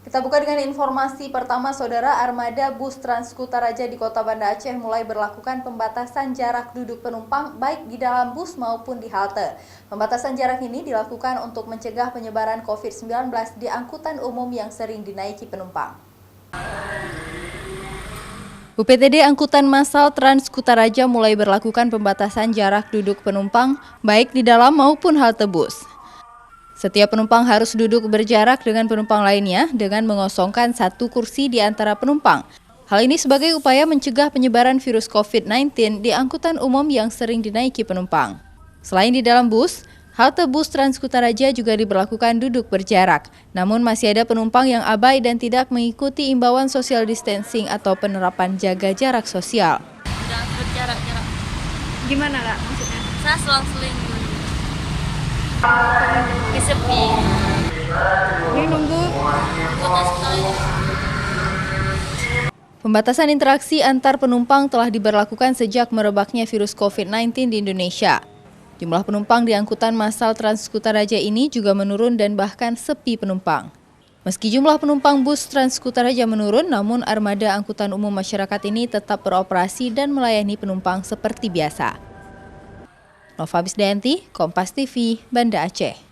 Kita buka dengan informasi pertama, Saudara. Armada bus Transkutaraja di Kota Banda Aceh mulai berlakukan pembatasan jarak duduk penumpang baik di dalam bus maupun di halte. Pembatasan jarak ini dilakukan untuk mencegah penyebaran COVID-19 di angkutan umum yang sering dinaiki penumpang. UPTD Angkutan Massal Transkutaraja mulai berlakukan pembatasan jarak duduk penumpang baik di dalam maupun halte bus. Setiap penumpang harus duduk berjarak dengan penumpang lainnya dengan mengosongkan satu kursi di antara penumpang. Hal ini sebagai upaya mencegah penyebaran virus COVID-19 di angkutan umum yang sering dinaiki penumpang. Selain di dalam bus, halte bus Transkutaraja juga diberlakukan duduk berjarak. Namun masih ada penumpang yang abai dan tidak mengikuti imbauan social distancing atau penerapan jaga jarak sosial. Udah berjarak-jarak. Gimana Kak maksudnya? Saya selang-seling di sepi. Ini nunggu. Pembatasan interaksi antar penumpang telah diberlakukan sejak merebaknya virus COVID-19 di Indonesia. Jumlah penumpang di angkutan massal Transkutaraja ini juga menurun dan bahkan sepi penumpang. Meski jumlah penumpang bus Transkutaraja menurun, namun armada angkutan umum masyarakat ini tetap beroperasi dan melayani penumpang seperti biasa. Nova Bisdayanti, Kompas TV, Banda Aceh.